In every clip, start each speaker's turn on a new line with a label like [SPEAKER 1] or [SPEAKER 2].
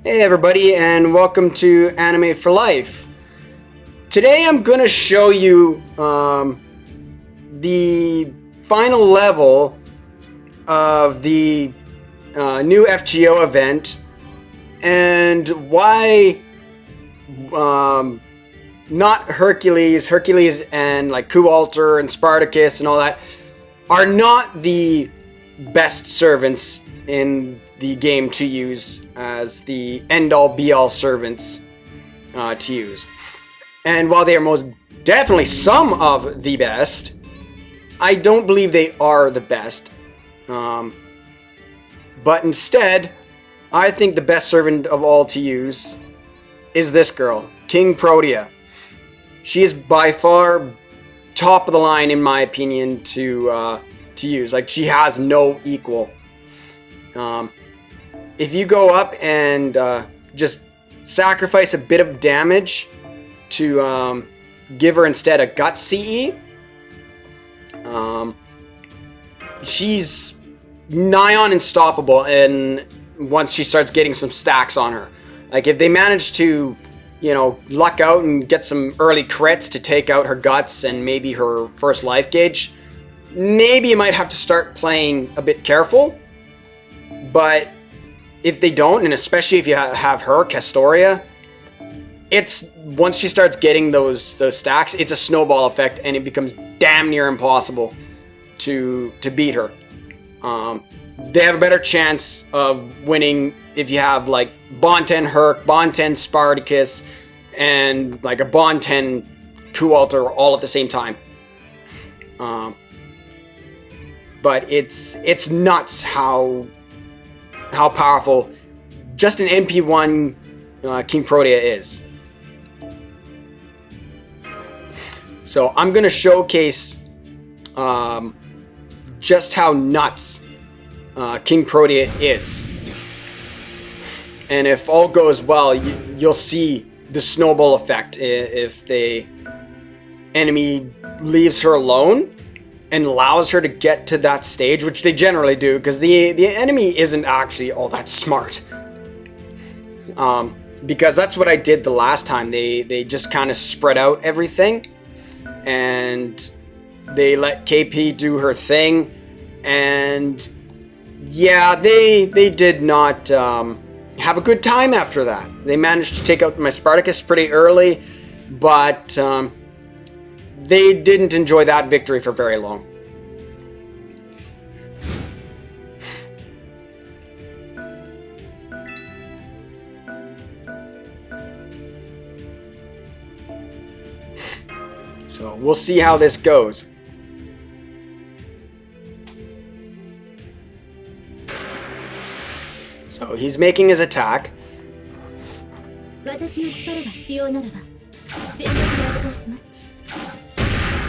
[SPEAKER 1] Hey everybody, and welcome to Anime for Life. Today I'm going to show you the final level of the new FGO event and why not Hercules and like Kualter and Spartacus and all that are not the best servants in the game to use as the end-all be-all servants to use. And while they are most definitely some of the best, I don't believe they are the best. But instead, I think the best servant of all to use is this girl, Kingprotea. She is by far top of the line in my opinion to use. Like, she has no equal. If you go up and just sacrifice a bit of damage to give her instead a gut CE, she's nigh on unstoppable. And once she starts getting some stacks on her, like if they manage to, you know, luck out and get some early crits to take out her guts and maybe her first life gauge, maybe you might have to start playing a bit careful. But if they don't, and especially if you have her, Castoria, it's once she starts getting those stacks, it's a snowball effect, and it becomes damn near impossible to beat her. They have a better chance of winning if you have like Bond 10 Herc, Bond 10 Spartacus, and like a Bond 10 Kualter all at the same time. But it's nuts how powerful just an MP1 Kingprotea is. So I'm going to showcase just how nuts Kingprotea is. And if all goes well, you'll see the snowball effect if the enemy leaves her alone and allows her to get to that stage, which they generally do, because the enemy isn't actually all that smart. Because that's what I did the last time. They just kind of spread out everything, and they let KP do her thing, and yeah, they did not have a good time after that. They managed to take out my Spartacus pretty early, but they didn't enjoy that victory for very long. So we'll see how this goes. So he's making his attack.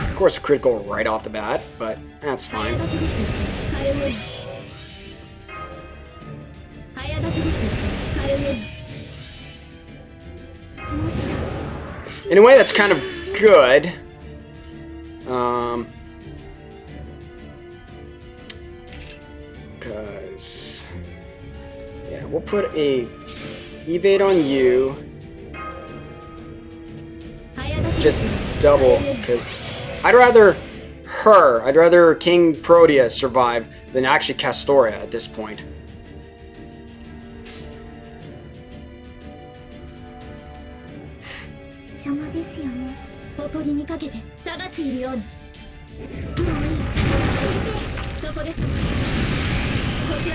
[SPEAKER 1] Of course, critical right off the bat, but that's fine. In a way, that's kind of good. Because yeah, we'll put a evade on you. Just double, because I'd rather Kingprotea survive than actually Castoria at this point.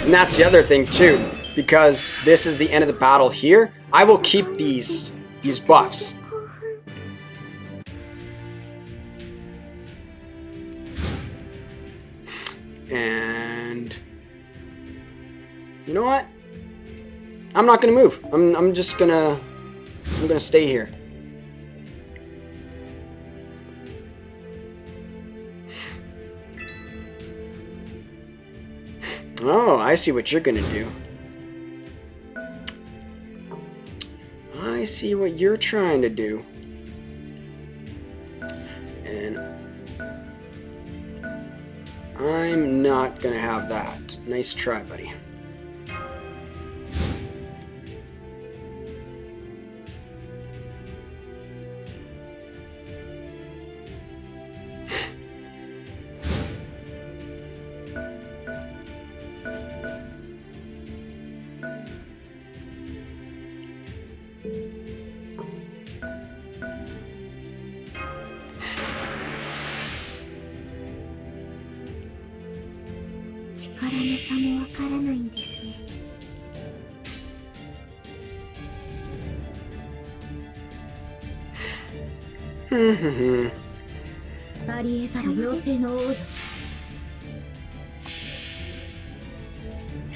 [SPEAKER 1] And that's the other thing too, because this is the end of the battle here, I will keep these buffs. And you know what? I'm not gonna move. I'm just gonna stay here. Oh, I see what you're gonna do. I see what you're trying to do. And I'm not gonna have that. Nice try, buddy.
[SPEAKER 2] 寒さもわからないんですね。ありえざる妖精の王よ。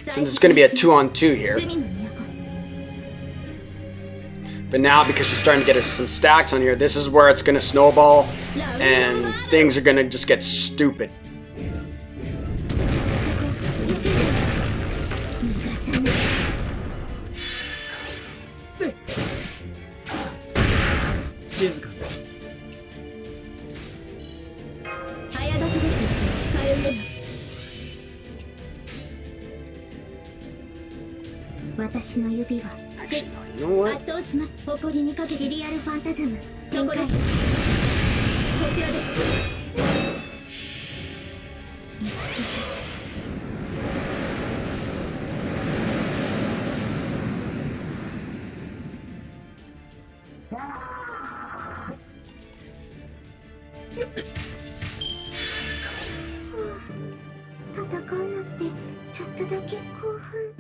[SPEAKER 1] Since it's going to be a 2-on-2 here. But now, because she's starting to get some stacks on here, this is where it's going to snowball, and things are going to just get stupid. Actually, no, you know what?
[SPEAKER 2] 誇りにかけシリアルファンタズムそこです。こちらです。戦うのってちょっとだけ興奮。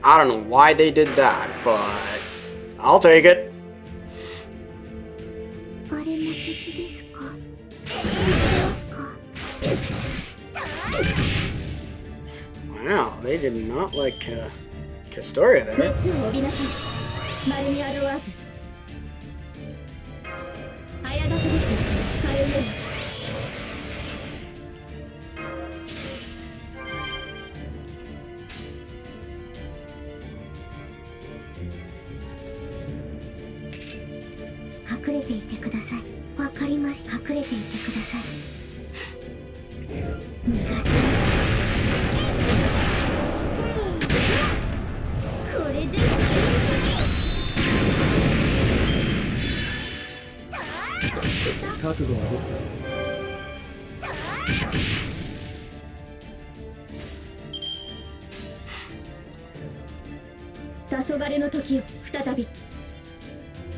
[SPEAKER 1] I don't know why they did that, but I'll take it. Wow, they did not like Castoria there.
[SPEAKER 2] 隠れていてください。わかりました。隠れていてください。逃がす。これで覚悟はどうか。黄昏の時を再び。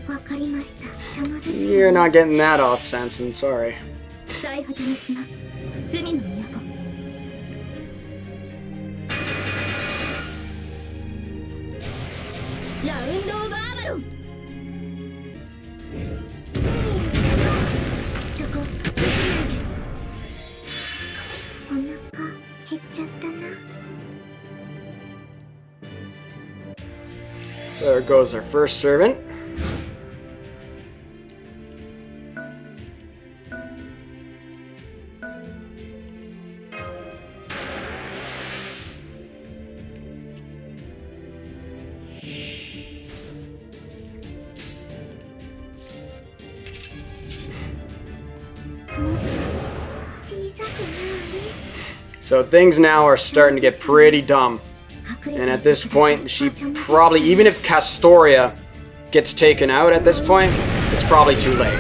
[SPEAKER 2] わかりました。邪魔です。
[SPEAKER 1] You're not getting that off, Sanson. Sorry.
[SPEAKER 2] 再始めします。罪の都。ラウンドオブアバロン。そこ。お腹減っちゃったな。
[SPEAKER 1] So there goes our first servant. So things now are starting to get pretty dumb. And at this point, she probably, even if Castoria gets taken out at this point, it's probably too late.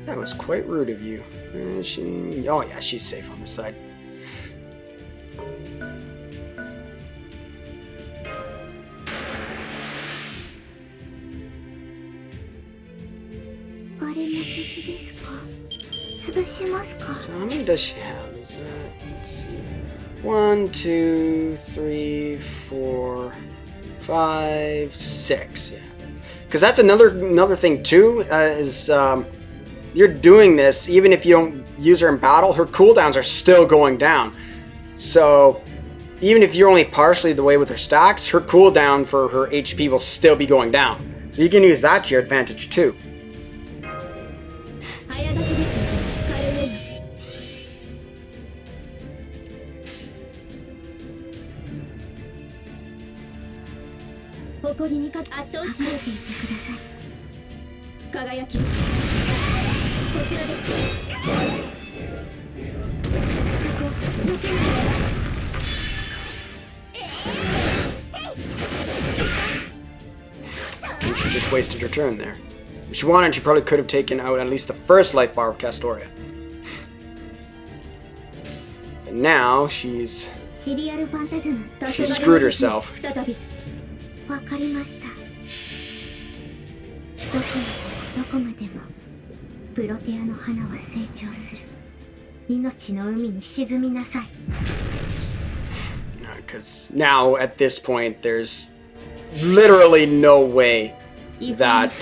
[SPEAKER 1] That was quite rude of you. Oh yeah, she's safe on this side. So how many does she have? Is that, let's see. 1, 2, 3, 4. 5, 6, yeah. Because that's another thing too, is you're doing this, even if you don't use her in battle, her cooldowns are still going down. So even if you're only partially the way with her stacks, her cooldown for her HP will still be going down. So you can use that to your advantage too. And she just wasted her turn there. If she wanted, she probably could have taken out at least the first life bar of Castoria. But now she's screwed herself.
[SPEAKER 2] わかりました。どこまでもプロテアの花は成長する。命の海に沈みなさい。
[SPEAKER 1] Because now at this point there's literally no way that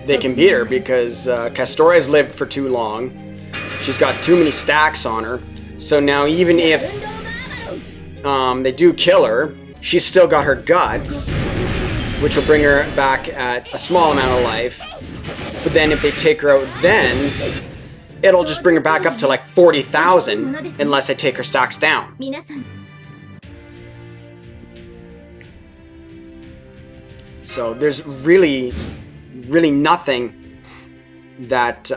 [SPEAKER 1] they can beat her, because Castoria's lived for too long. She's got too many stacks on her. So now even if they do kill her, she's still got her guts, which will bring her back at a small amount of life. But then if they take her out, then it'll just bring her back up to like 40,000 unless I take her stacks down. So there's really nothing that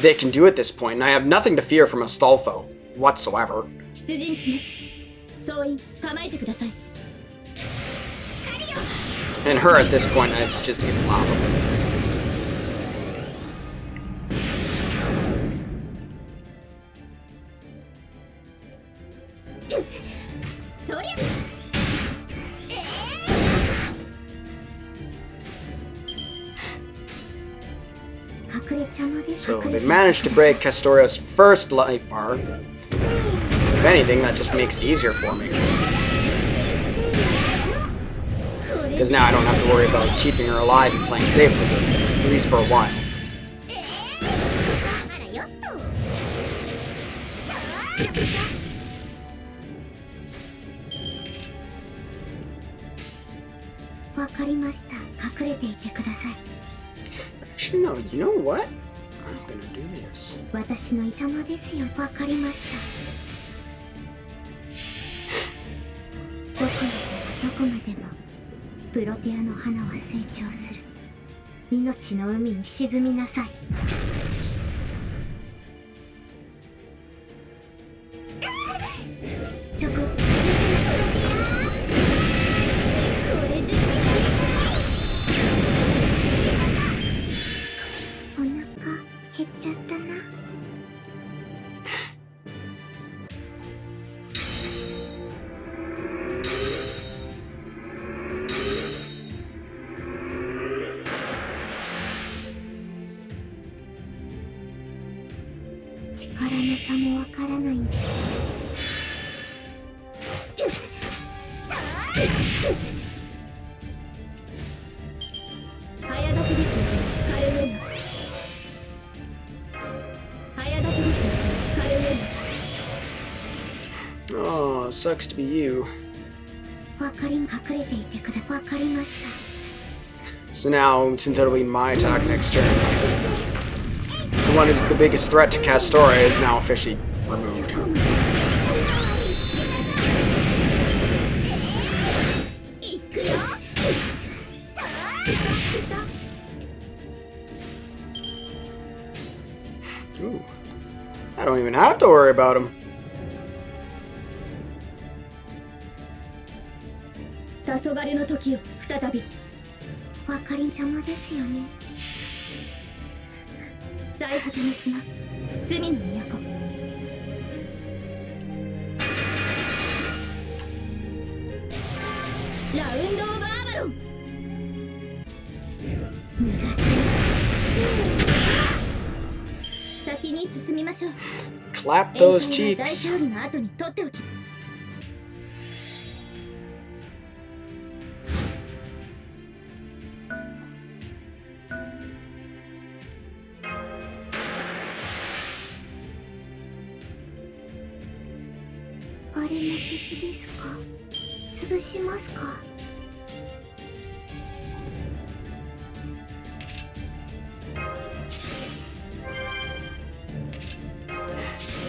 [SPEAKER 1] they can do at this point. And I have nothing to fear from Astolfo whatsoever. And her at this point, it's laughable. So they managed to break Castoria's first life bar. If anything, that just makes it easier for me. Because now I don't have to worry about keeping her alive and playing safe with her, at least for a while. Actually, no, you know what? I'm gonna do this. Oh, sucks to be you. So now, since it'll be my attack next turn, the one who's the biggest threat to Castoria is now officially removed. Ooh. I don't even have to worry about him. Clap those cheeks.
[SPEAKER 2] も敵ですか？潰しますか？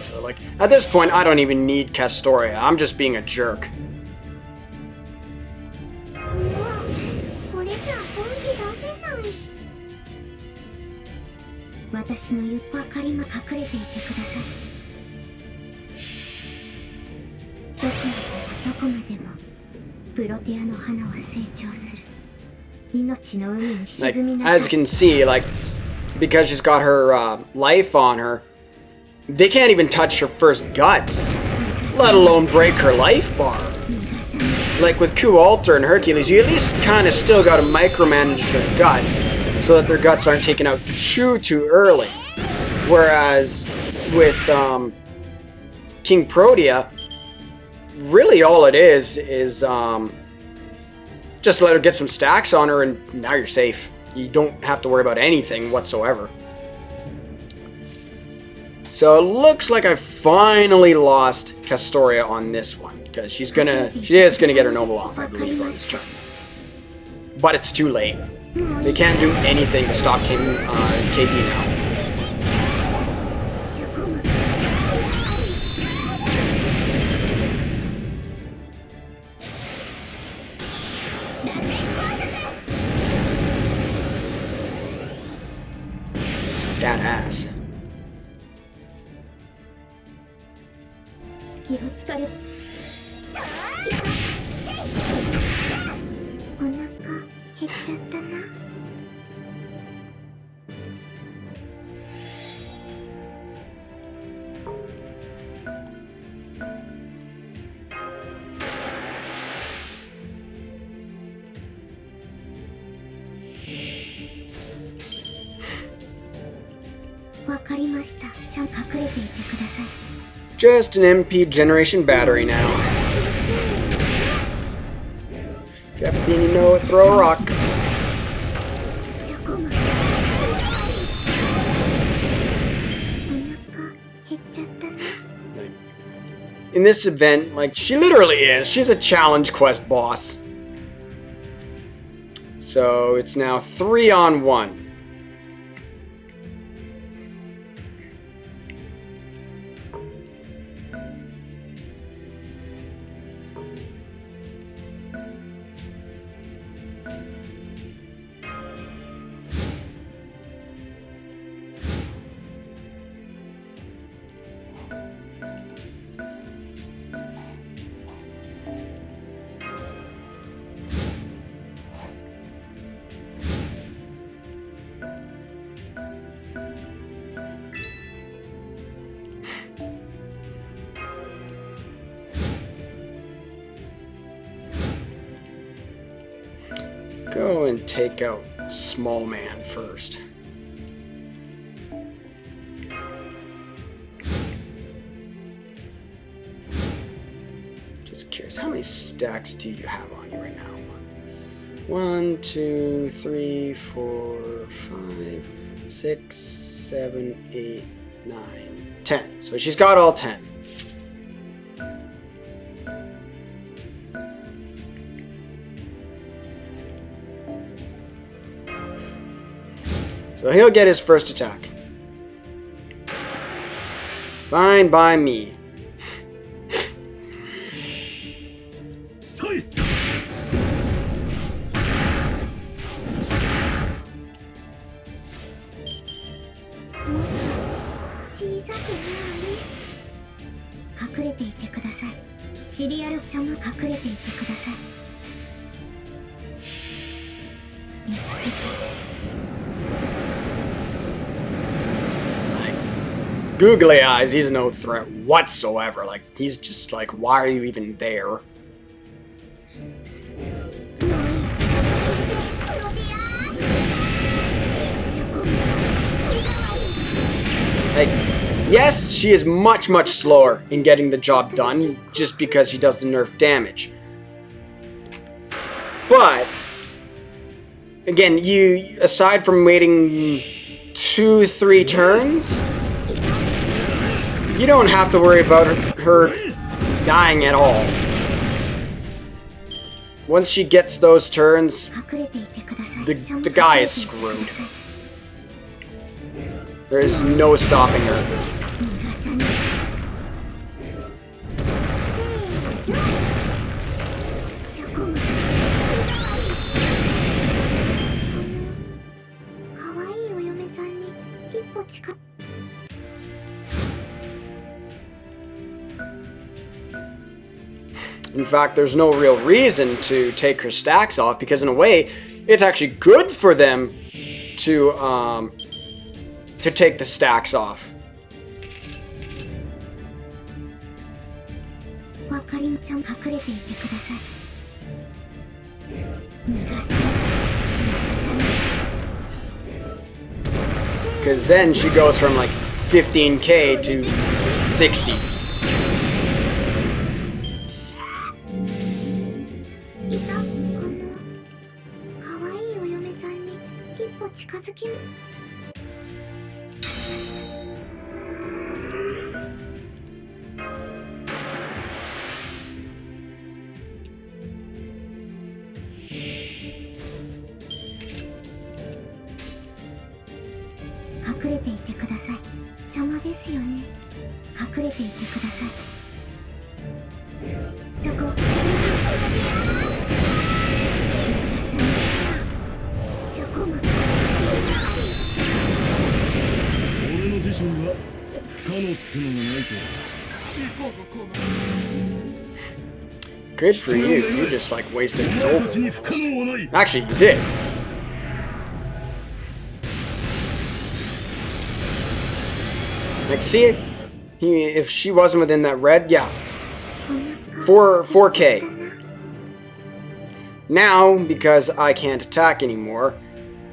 [SPEAKER 1] So, like, at this point, I don't even need Castoria. I'm just being a jerk.
[SPEAKER 2] これじゃ本気出せない。私の言うばかりも隠れていてください。どこまでもプロテアの花は成長する。命の海に沈みなさい。
[SPEAKER 1] As you can see, like, because she's got her life on her, they can't even touch her first guts, let alone break her life bar. Like with Alter and Hercules, you at least kind of still got to micromanage their guts so that their guts aren't taken out too early. Whereas with Kingprotea, really all it is just let her get some stacks on her and now you're safe. You don't have to worry about anything whatsoever. So it looks like I finally lost Castoria on this one, because she is gonna get her noble off, I believe, on this turn. But it's too late. They can't do anything to stop KB now. That ass.
[SPEAKER 2] 気をつかれ。お腹減っちゃったな。わかりました。ちゃん隠れていてください。
[SPEAKER 1] Just an MP generation battery now. Japanese, you know it, throw a rock. In this event, like, she literally is. She's a challenge quest boss. So it's now 3-on-1. Go and take out Small Man first. Just curious, how many stacks do you have on you right now? 1, 2, 3, 4, 5, 6, 7, 8, 9, 10. So she's got all 10. So he'll get his first attack. Fine by me. Googly eyes, he's no threat whatsoever. Like, he's just like, why are you even there? Like, yes, she is much slower in getting the job done just because she does the nerf damage. But again, you, aside from waiting 2-3 turns, you don't have to worry about her dying at all. Once she gets those turns, the guy is screwed. There is no stopping her. In fact, there's no real reason to take her stacks off, because in a way, it's actually good for them to take the stacks off. Because then she goes from like 15k to 60. Good for you. You just like wasted noble. Actually, you did. Like, see, if she wasn't within that red, yeah, 4k. Now, because I can't attack anymore,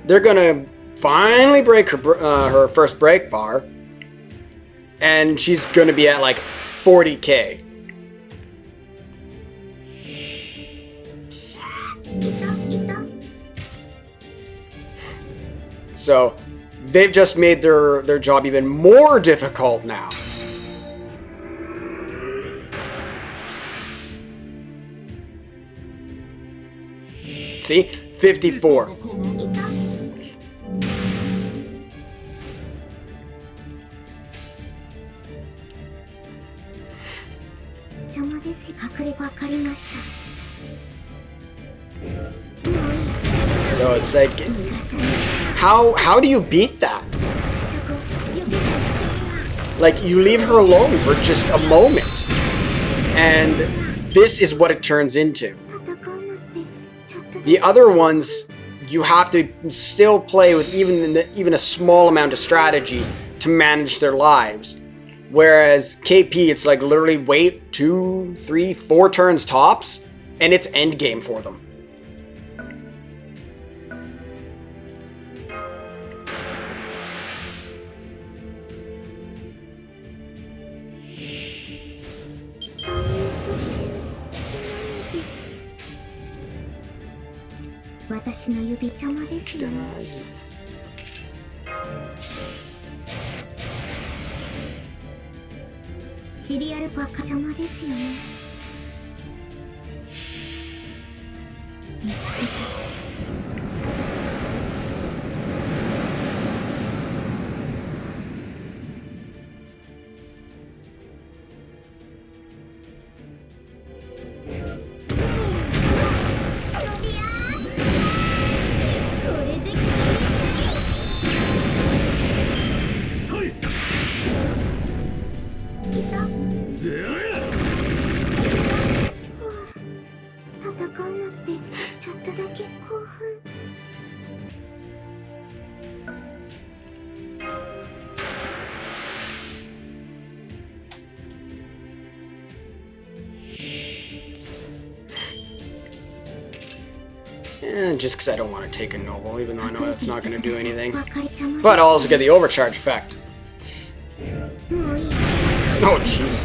[SPEAKER 1] they're gonna finally break her first break bar, and she's gonna be at like 40k. So they've just made their job even more difficult now. See? 54. So it's like, how do you beat that? Like, you leave her alone for just a moment, and this is what it turns into. The other ones, you have to still play with even a small amount of strategy to manage their lives. Whereas KP, it's like literally wait 2, 3, 4 turns tops, and it's endgame for them. Just because I don't want to take a noble, even though I know that's not going to do anything. But I'll also get the overcharge effect. Oh, jeez.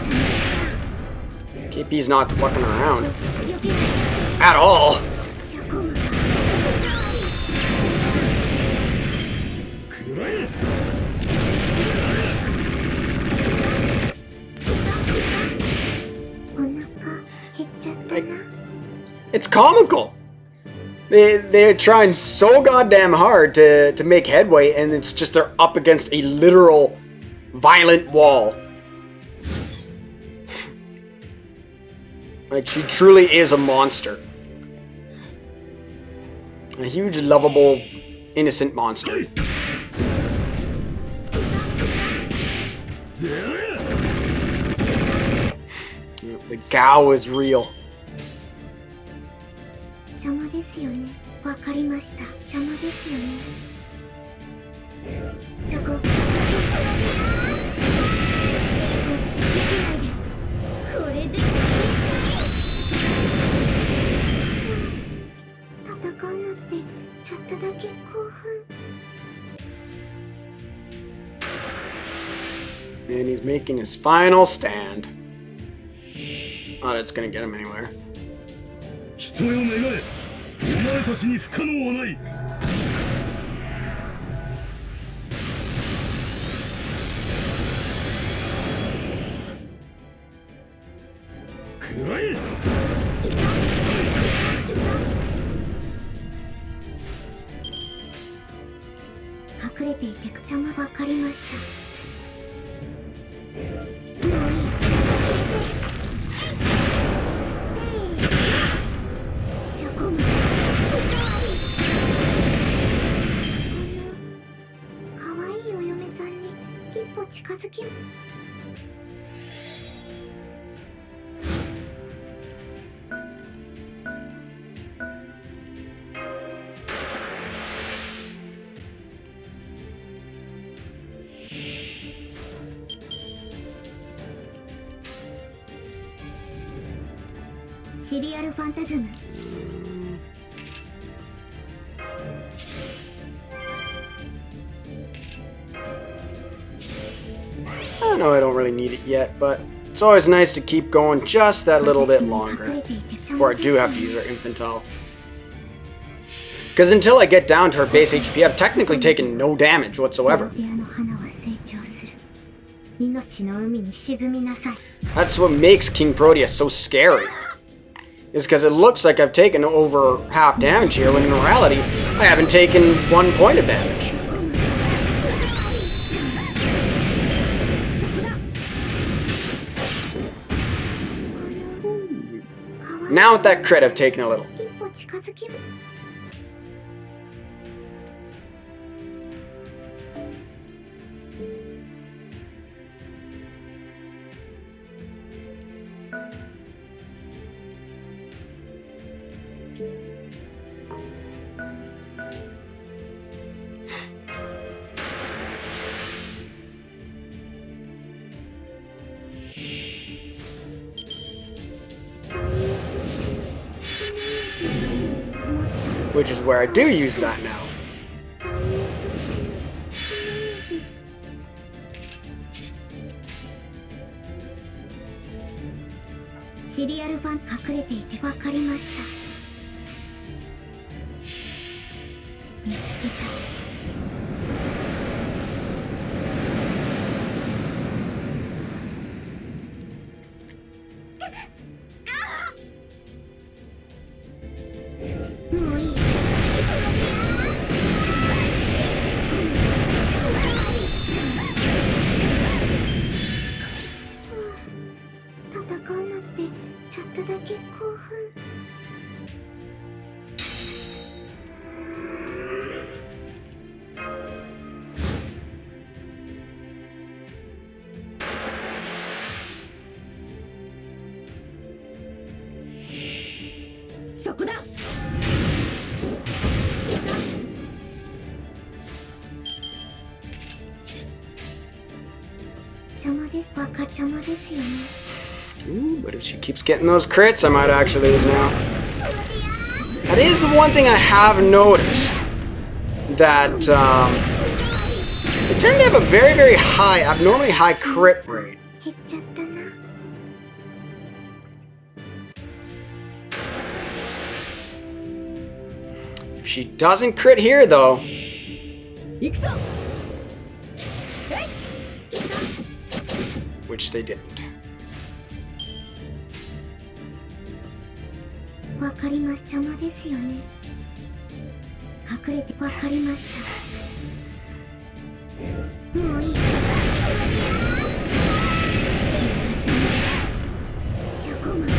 [SPEAKER 1] KP's not fucking around. At all. comical. They're trying so goddamn hard to make headway, and it's just they're up against a literal violent wall. Like, she truly is a monster. A huge, lovable, innocent monster. The Gao is real.
[SPEAKER 2] 邪魔ですよね。わかりました。邪魔ですよね。そこ。これで。戦うのってちょっとだけ興奮。
[SPEAKER 1] And he's making his final stand. Oh, that's gonna get him anywhere.
[SPEAKER 3] 人よ願え、お前たちに不可能はない。くらえ。
[SPEAKER 2] 隠れていて邪魔わかりました。近づきシリアルファンタズム
[SPEAKER 1] I know I don't really need it yet, but it's always nice to keep going just that little bit longer before I do have to use her infantile. Because until I get down to her base HP, I've technically taken no damage whatsoever. That's what makes Kingprotea so scary. Is because it looks like I've taken over half damage here, when in reality, I haven't taken 1 point of damage. Now with that crit, I've taken a little. Which is where I do use that now. Ooh, but if she keeps getting those crits, I might actually lose now. That is the one thing I have noticed. That they tend to have a very, very high, abnormally high crit rate. If she doesn't crit here, though. Which they didn't.
[SPEAKER 2] わかりました。邪魔ですよね。隠れてわかりました。もういい。チョコマン。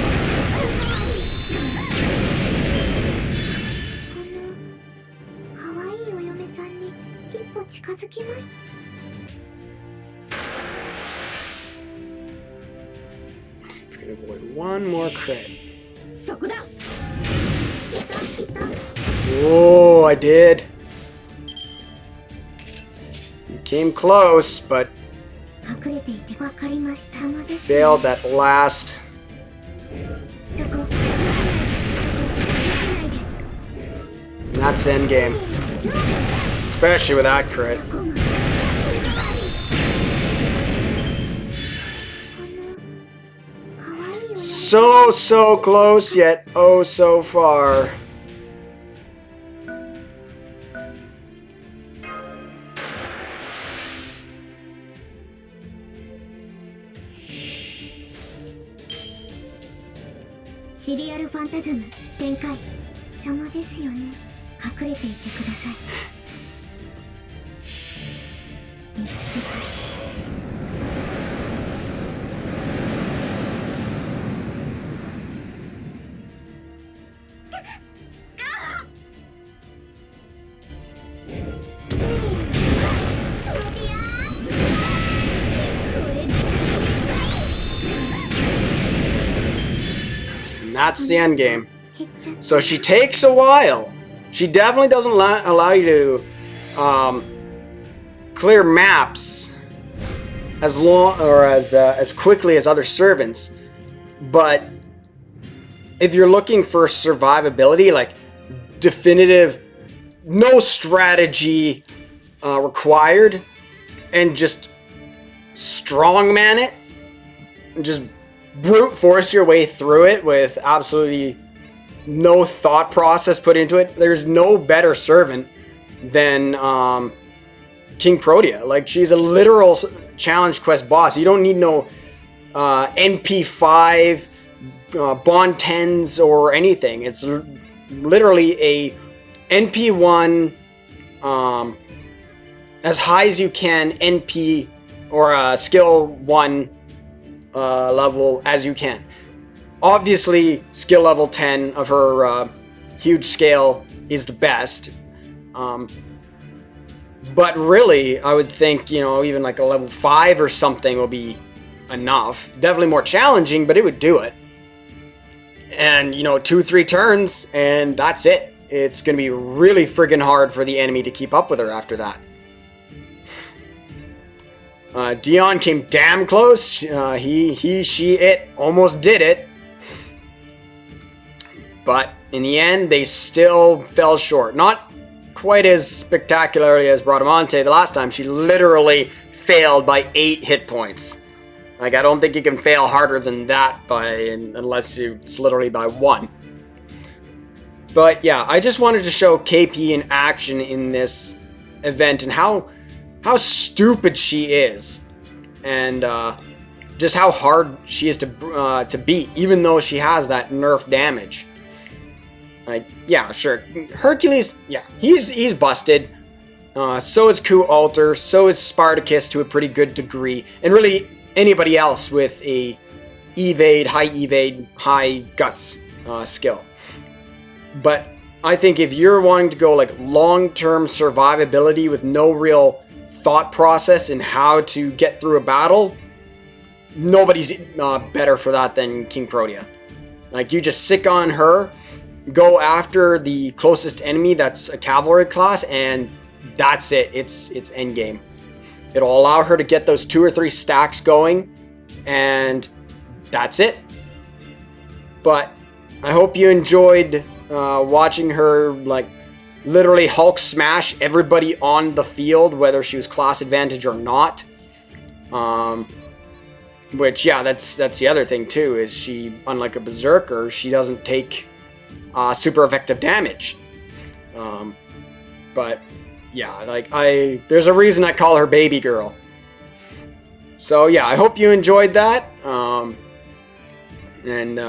[SPEAKER 2] 可愛いお嫁さんに一歩近づきました。
[SPEAKER 1] If you can avoid one more crit.
[SPEAKER 2] そこだ。
[SPEAKER 1] Oh, I did. You came close, but
[SPEAKER 2] 隠れていてわかりました。邪魔です。
[SPEAKER 1] failed that last.
[SPEAKER 2] そこ。
[SPEAKER 1] And that's the end game. Especially with that crit. So close, yet oh so far.
[SPEAKER 2] Serial Phantasm 展開。邪魔ですよね。隠れていてください。見つけた。
[SPEAKER 1] And that's the end game. So she takes a while. She definitely doesn't allow you to clear maps as long or as quickly as other servants. But if you're looking for survivability, like definitive, no strategy required, and just strongman it, and just brute force your way through it with absolutely no thought process put into it. There's no better servant than Kingprotea. Like, she's a literal challenge quest boss. You don't need no NP5 bond 10s or anything. It's literally a NP1 as high as you can NP or skill 1 level as you can. Obviously, skill level 10 of her huge scale is the best. But really, I would think, you know, even like a level 5 or something will be enough. Definitely more challenging, but it would do it. And, you know, 2-3 turns, and that's it. It's going to be really friggin' hard for the enemy to keep up with her after that. Dion came damn close. She almost did it. But in the end, they still fell short. Not quite as spectacularly as Bradamante the last time. She literally failed by 8 hit points. Like, I don't think you can fail harder than that unless it's literally by 1. But yeah, I just wanted to show KP in action in this event and how stupid she is, and just how hard she is to beat, even though she has that nerf damage. Like, yeah, sure, Hercules, yeah, he's busted. So is Ku Alter, so is Spartacus to a pretty good degree, and really anybody else with a evade, high guts skill. But I think if you're wanting to go like long-term survivability with no real thought process in how to get through a battle, nobody's better for that than Kingprotea. Like, you just sick on her, go after the closest enemy that's a cavalry class, and that's it. It's endgame. It'll allow her to get those 2 or 3 stacks going, and that's it. But I hope you enjoyed watching her, like, literally Hulk smash everybody on the field, whether she was class advantage or not. Which, yeah, that's the other thing too, is she, unlike a berserker, she doesn't take super effective damage. But yeah, like, there's a reason I call her baby girl. So yeah, I hope you enjoyed that. And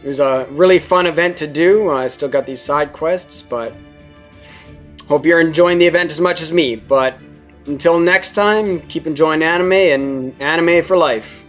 [SPEAKER 1] It was a really fun event to do. I still got these side quests, but hope you're enjoying the event as much as me. But until next time, keep enjoying anime and anime for life.